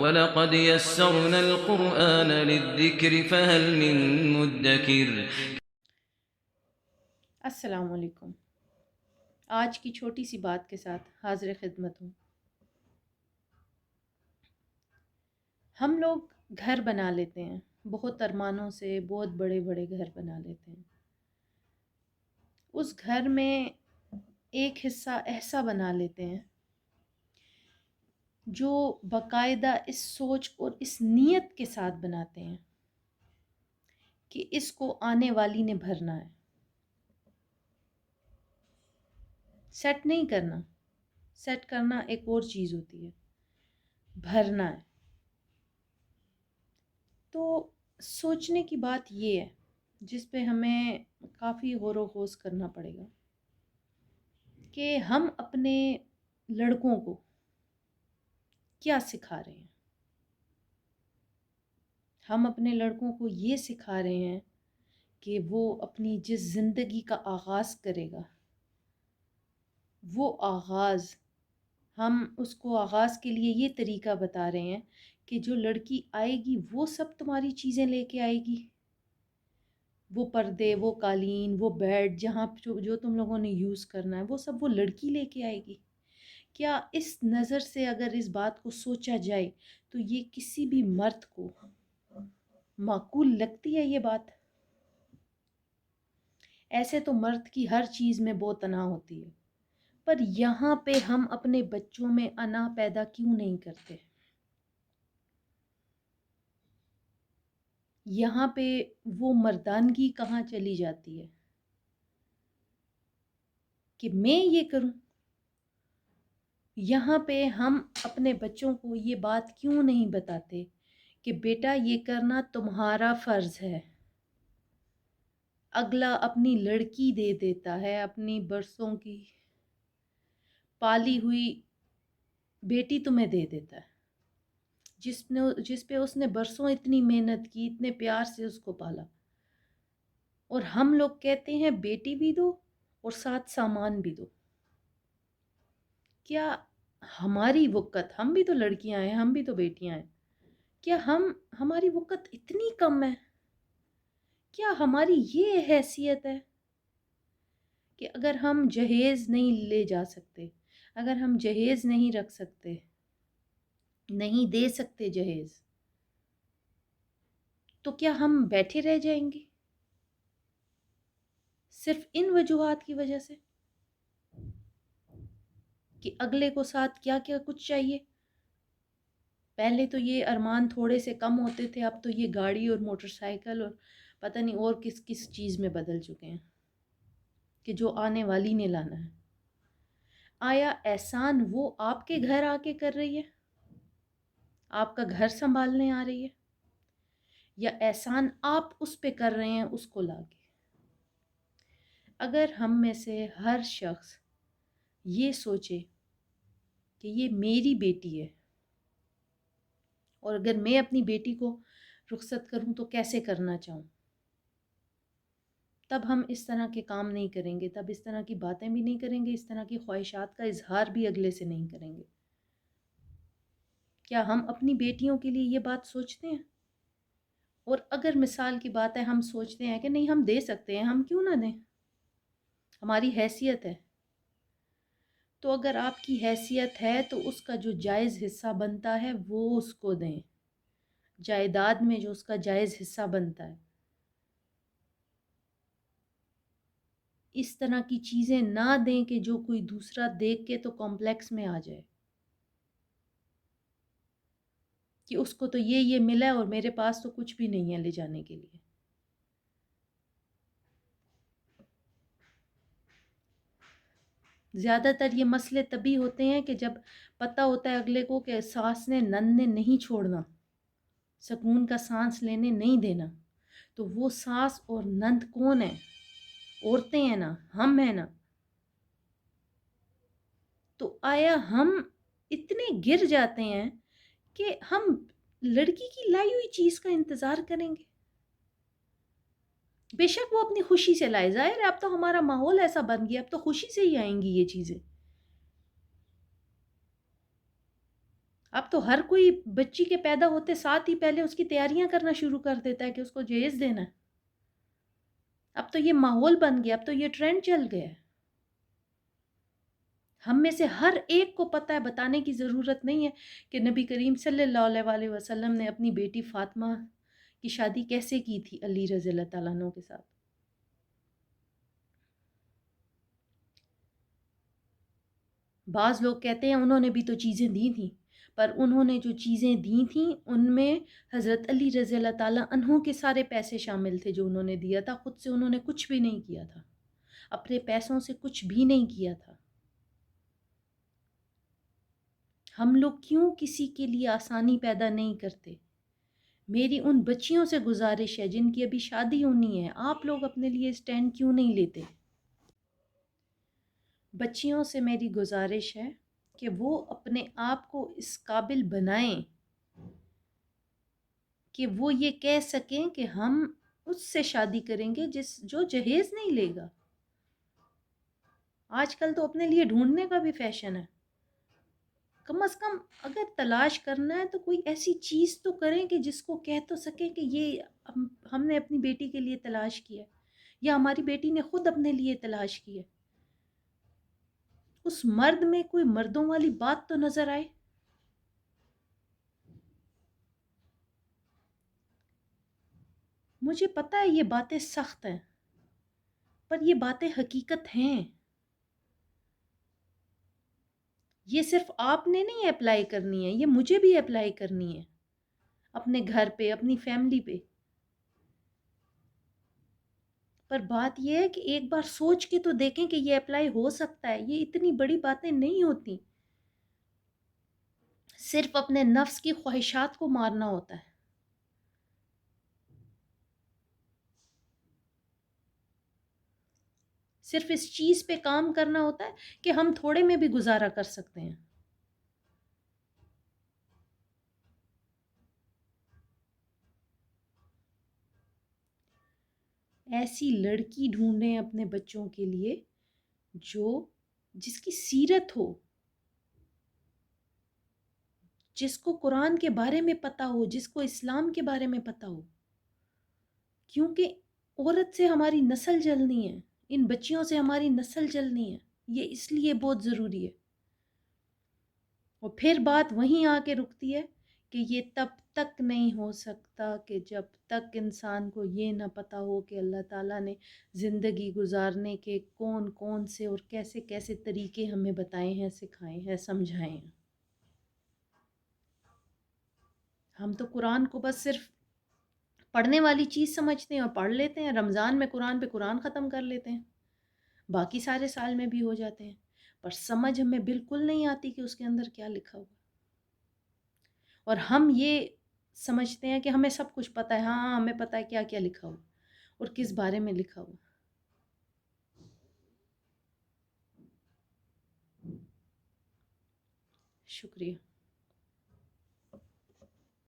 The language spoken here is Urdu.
وَلَقَدْ يَسَّرْنَا الْقُرْآنَ لِلذِّكْرِ فَهَلْ مِن مُّدَّكِرٍ۔ السلام علیکم۔ آج کی چھوٹی سی بات کے ساتھ حاضر خدمت ہوں۔ ہم لوگ گھر بنا لیتے ہیں، بہت ارمانوں سے بہت بڑے بڑے گھر بنا لیتے ہیں۔ اس گھر میں ایک حصہ ایسا بنا لیتے ہیں جو باقاعدہ اس سوچ اور اس نیت کے ساتھ بناتے ہیں کہ اس کو آنے والی نے بھرنا ہے، سیٹ نہیں کرنا۔ سیٹ کرنا ایک اور چیز ہوتی ہے، بھرنا ہے۔ تو سوچنے کی بات یہ ہے جس پہ ہمیں کافی غور و خوض کرنا پڑے گا کہ ہم اپنے لڑکوں کو کیا سکھا رہے ہیں۔ ہم اپنے لڑکوں کو یہ سکھا رہے ہیں کہ وہ اپنی جس زندگی کا آغاز کرے گا، وہ آغاز ہم اس کو آغاز کے لیے یہ طریقہ بتا رہے ہیں کہ جو لڑکی آئے گی وہ سب تمہاری چیزیں لے کے آئے گی، وہ پردے، وہ قالین، وہ بیڈ، جہاں جو تم لوگوں نے یوز کرنا ہے وہ سب وہ لڑکی لے کے آئے گی۔ کیا اس نظر سے اگر اس بات کو سوچا جائے تو یہ کسی بھی مرد کو معقول لگتی ہے یہ بات؟ ایسے تو مرد کی ہر چیز میں بہت انا ہوتی ہے، پر یہاں پہ ہم اپنے بچوں میں انا پیدا کیوں نہیں کرتے؟ یہاں پہ وہ مردانگی کہاں چلی جاتی ہے کہ میں یہ کروں؟ یہاں پہ ہم اپنے بچوں کو یہ بات کیوں نہیں بتاتے کہ بیٹا یہ کرنا تمہارا فرض ہے؟ اگلا اپنی لڑکی دے دیتا ہے، اپنی برسوں کی پالی ہوئی بیٹی تمہیں دے دیتا ہے، جس پہ اس نے برسوں اتنی محنت کی، اتنے پیار سے اس کو پالا، اور ہم لوگ کہتے ہیں بیٹی بھی دو اور ساتھ سامان بھی دو۔ کیا ہماری وقت، ہم بھی تو لڑکیاں ہیں، ہم بھی تو بیٹیاں ہیں، کیا ہماری وقت اتنی کم ہے؟ کیا ہماری یہ حیثیت ہے کہ اگر ہم جہیز نہیں لے جا سکتے، اگر ہم جہیز نہیں رکھ سکتے، نہیں دے سکتے جہیز، تو کیا ہم بیٹھے رہ جائیں گے صرف ان وجوہات کی وجہ سے کہ اگلے کو ساتھ کیا کیا کچھ چاہیے؟ پہلے تو یہ ارمان تھوڑے سے کم ہوتے تھے، اب تو یہ گاڑی اور موٹر سائیکل اور پتہ نہیں اور کس کس چیز میں بدل چکے ہیں کہ جو آنے والی نے لانا ہے۔ آیا احسان وہ آپ کے گھر آ کے کر رہی ہے، آپ کا گھر سنبھالنے آ رہی ہے، یا احسان آپ اس پہ کر رہے ہیں اس کو لا کے؟ اگر ہم میں سے ہر شخص یہ سوچے کہ یہ میری بیٹی ہے، اور اگر میں اپنی بیٹی کو رخصت کروں تو کیسے کرنا چاہوں، تب ہم اس طرح کے کام نہیں کریں گے، تب اس طرح کی باتیں بھی نہیں کریں گے، اس طرح کی خواہشات کا اظہار بھی اگلے سے نہیں کریں گے۔ کیا ہم اپنی بیٹیوں کے لیے یہ بات سوچتے ہیں؟ اور اگر مثال کی بات ہے ہم سوچتے ہیں کہ نہیں ہم دے سکتے ہیں، ہم کیوں نہ دیں، ہماری حیثیت ہے، تو اگر آپ کی حیثیت ہے تو اس کا جو جائز حصہ بنتا ہے وہ اس کو دیں، جائیداد میں جو اس کا جائز حصہ بنتا ہے۔ اس طرح کی چیزیں نہ دیں کہ جو کوئی دوسرا دیکھ کے تو کمپلیکس میں آ جائے کہ اس کو تو یہ ملا ہے اور میرے پاس تو کچھ بھی نہیں ہے لے جانے کے لیے۔ زیادہ تر یہ مسئلے تبھی ہوتے ہیں کہ جب پتہ ہوتا ہے اگلے کو کہ سانس نے نند نے نہیں چھوڑنا، سکون کا سانس لینے نہیں دینا، تو وہ ساس اور نند کون ہے؟ عورتیں ہیں نا، ہم ہیں نا۔ تو آیا ہم اتنے گر جاتے ہیں کہ ہم لڑکی کی لائی ہوئی چیز کا انتظار کریں گے؟ بے شک وہ اپنی خوشی سے لائے، ظاہر ہے اب تو ہمارا ماحول ایسا بن گیا، اب تو خوشی سے ہی آئیں گی یہ چیزیں۔ اب تو ہر کوئی بچی کے پیدا ہوتے ساتھ ہی پہلے اس کی تیاریاں کرنا شروع کر دیتا ہے کہ اس کو جہیز دینا ہے. اب تو یہ ماحول بن گیا، اب تو یہ ٹرینڈ چل گیا ہے. ہم میں سے ہر ایک کو پتہ ہے، بتانے کی ضرورت نہیں ہے کہ نبی کریم صلی اللہ علیہ وسلم نے اپنی بیٹی فاطمہ کی شادی کیسے کی تھی علی رضی اللہ تعالیٰ عنہ کے ساتھ. بعض لوگ کہتے ہیں انہوں نے بھی تو چیزیں دی تھیں، پر انہوں نے جو چیزیں دی تھیں ان میں حضرت علی رضی اللہ تعالیٰ عنہ کے سارے پیسے شامل تھے جو انہوں نے دیا تھا. خود سے انہوں نے کچھ بھی نہیں کیا تھا، اپنے پیسوں سے کچھ بھی نہیں کیا تھا. ہم لوگ کیوں کسی کے لیے آسانی پیدا نہیں کرتے؟ میری ان بچیوں سے گزارش ہے جن کی ابھی شادی ہونی ہے، آپ لوگ اپنے لیے سٹینڈ کیوں نہیں لیتے؟ بچیوں سے میری گزارش ہے کہ وہ اپنے آپ کو اس قابل بنائیں کہ وہ یہ کہہ سکیں کہ ہم اس سے شادی کریں گے جو جہیز نہیں لے گا. آج کل تو اپنے لیے ڈھونڈنے کا بھی فیشن ہے. کم از کم اگر تلاش کرنا ہے تو کوئی ایسی چیز تو کریں کہ جس کو کہہ تو سکیں کہ یہ ہم نے اپنی بیٹی کے لیے تلاش کیا یا ہماری بیٹی نے خود اپنے لیے تلاش کیا. اس مرد میں کوئی مردوں والی بات تو نظر آئے. مجھے پتہ ہے یہ باتیں سخت ہیں، پر یہ باتیں حقیقت ہیں. یہ صرف آپ نے نہیں اپلائی کرنی ہے، یہ مجھے بھی اپلائی کرنی ہے اپنے گھر پہ، اپنی فیملی پہ. پر بات یہ ہے کہ ایک بار سوچ کے تو دیکھیں کہ یہ اپلائی ہو سکتا ہے. یہ اتنی بڑی باتیں نہیں ہوتی، صرف اپنے نفس کی خواہشات کو مارنا ہوتا ہے. صرف اس چیز پہ کام کرنا ہوتا ہے کہ ہم تھوڑے میں بھی گزارا کر سکتے ہیں. ایسی لڑکی ڈھونڈیں اپنے بچوں کے لیے جس کی سیرت ہو، جس کو قرآن کے بارے میں پتہ ہو، جس کو اسلام کے بارے میں پتہ ہو. کیونکہ عورت سے ہماری نسل جلنی ہے، ان بچیوں سے ہماری نسل جلنی ہے. یہ اس لیے بہت ضروری ہے. اور پھر بات وہیں آ کے رکتی ہے کہ یہ تب تک نہیں ہو سکتا کہ جب تک انسان کو یہ نہ پتہ ہو کہ اللہ تعالیٰ نے زندگی گزارنے کے کون کون سے اور کیسے کیسے طریقے ہمیں بتائے ہیں، سکھائے ہیں، سمجھائے ہیں. ہم تو قرآن کو بس صرف پڑھنے والی چیز سمجھتے ہیں اور پڑھ لیتے ہیں. رمضان میں قرآن پہ قرآن ختم کر لیتے ہیں، باقی سارے سال میں بھی ہو جاتے ہیں، پر سمجھ ہمیں بالکل نہیں آتی کہ اس کے اندر کیا لکھا ہوا. اور ہم یہ سمجھتے ہیں کہ ہمیں سب کچھ پتہ ہے. ہاں ہمیں پتہ ہے کیا کیا لکھا ہوا اور کس بارے میں لکھا ہوا. شکریہ.